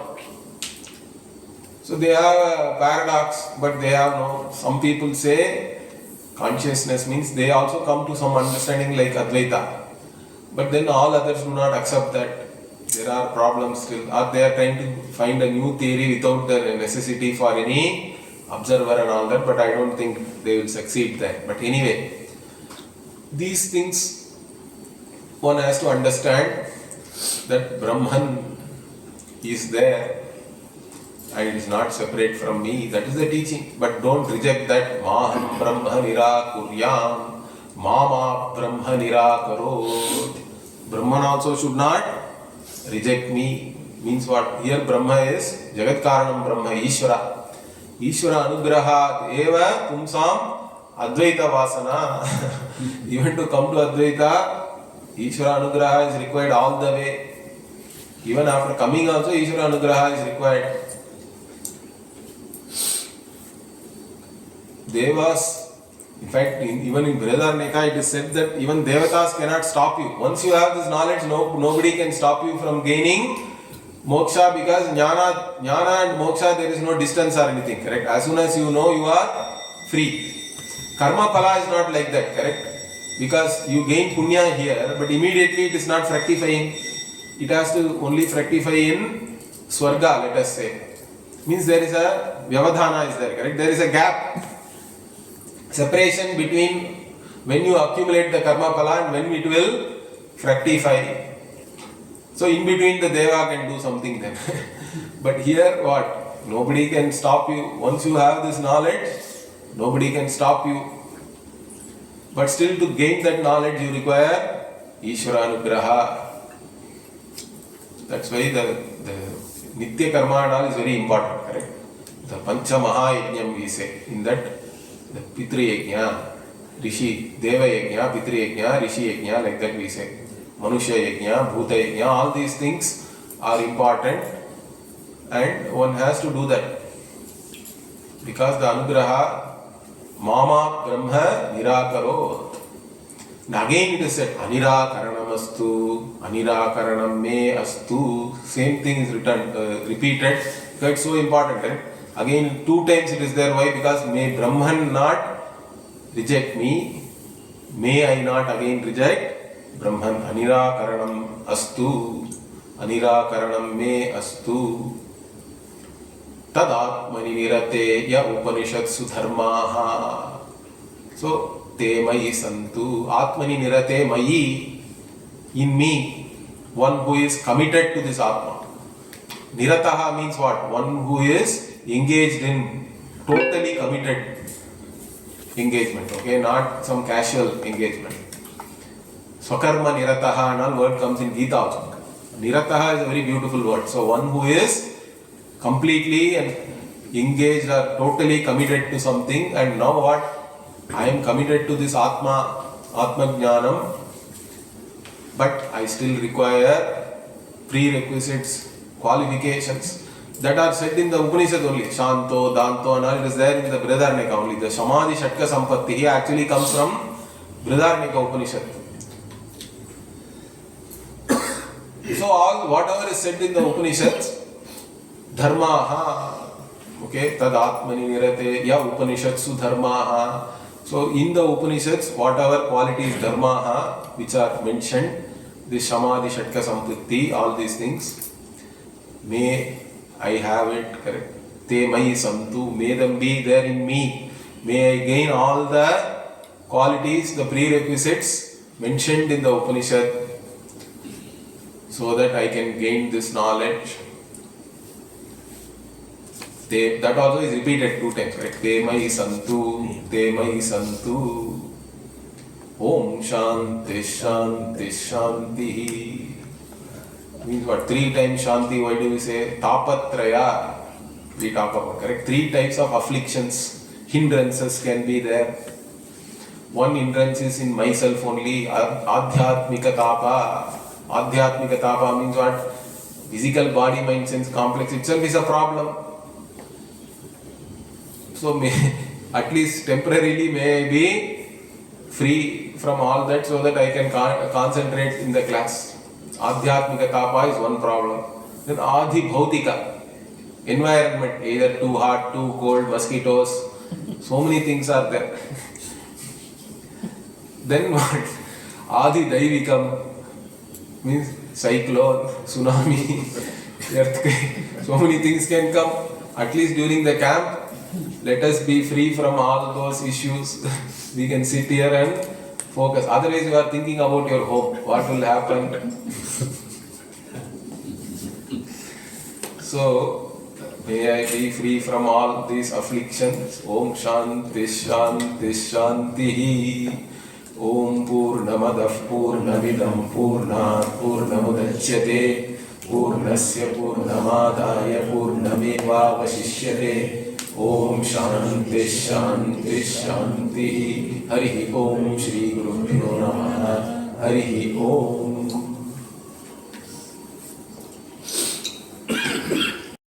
So they have a paradox, but they have no. Some people say consciousness means they also come to some understanding like Advaita. But then all others do not accept that. There are problems still. Or they are trying to find a new theory without the necessity for any observer and all that, but I don't think they will succeed there. But anyway, these things one has to understand that Brahman is there and it is not separate from me. That is the teaching. But don't reject that. Maham Brahma Nirakuryam, Mama Brahma Nirakarot. Brahman also should not reject me. Means what? Here Brahma is Jagat Karanam Brahma, Ishvara. Ishvara Anugrahat Eva Pumsam Advaita Vasana. Even to come to Advaita, Ishvara Anugraha is required all the way. Even after coming also, Ishvara Anugraha is required. Devas, in fact, even in Brihadaranyaka it is said that even Devatas cannot stop you. Once you have this knowledge, nobody can stop you from gaining moksha, because jnana and moksha, there is no distance or anything, correct? As soon as you know, you are free. Karma phala is not like that, correct? Because you gain punya here, but immediately it is not fructifying. It has to only fructify in swarga, let us say. Means there is a vyavadhana is there, correct? There is a gap. Separation between when you accumulate the karma phala and when it will fructify. So in between the deva can do something then. But here what? Nobody can stop you. Once you have this knowledge, nobody can stop you. But still to gain that knowledge you require Ishvara Anugraha. That's why the Nitya Karma and all is very important, correct? The Pancha Mahayajnam we say. In that the Pitri Yajna, Rishi, Deva Yajna, Pitri Yajna, Rishi Yajna, like that we say. Manushya Yajna, Bhuta Yajna, all these things are important and one has to do that. Because the Anugraha, Mama Brahma Nirakarot. And again it is said, Anirakaranam astu, Anirakaranam me astu. Same thing is repeated. So it's so important, right? Again, 2 times it is there. Why? Because may Brahman not reject me. May I not again reject Brahman. Anirakaranam astu. Anirakaranam me astu. Tadatmani nirate ya upanishatsu dharmaha. So, te mayi santu. Atmani nirate mayi. In me. One who is committed to this Atma. Nirataha means what? One who is engaged in totally committed engagement, okay, not some casual engagement. Swakarma nirataha and all word comes in Gita also. Nirataha is a very beautiful word. So one who is completely engaged or totally committed to something, and now what? I am committed to this Atma Jnanam, but I still require prerequisites, qualifications that are said in the Upanishad only. Shanto, Danto and all, it is there in the Brihadaranyaka only. The Samadhi Shatka Sampatti actually comes from Brihadaranyaka Upanishad. So all, whatever is said in the Upanishads, Dharmaha, okay, Tad Atmani Nirate, Ya Upanishatsu Dharmaha. So in the Upanishads, whatever qualities Dharmaha, which are mentioned, this Samadhi Shatka Sampatti, all these things, may I have it, correct? Te mayi santu, may them be there in me. May I gain all the qualities, the prerequisites mentioned in the Upanishad, so that I can gain this knowledge. That also is repeated 2 times, right? Te mayi santu, te mayi santu. Om Shanti Shanti Shanti. Means what? 3 times Shanti, why do we say? Tapatraya, we talk about, correct? 3 types of afflictions, hindrances can be there. One hindrance is in myself only, Adhyatmika Tapa. Adhyatmika Tapa means what? Physical body, mind, sense complex itself is a problem. So at least temporarily may I be free from all that, so that I can concentrate in the class. Adhyatmika Tapa is one problem. Then Adhi Bhautika, environment, either too hot, too cold, mosquitoes, so many things are there. Then what? Adi Daivikam means cyclone, tsunami, earthquake, so many things can come. At least during the camp, let us be free from all those issues. We can sit here and focus. Otherwise you are thinking about your home, what will happen. So, may I be free from all these afflictions. Om Shanti Shanti Shanti. Om Purnamadav Purnamidam Purnat Purnamudachyate Purnasya Purnamadaya Purnameva Vashishyate Om Shanti Shanti Shanti. Harihi Om Shri Gurubhyo Namaha. Harihi Om.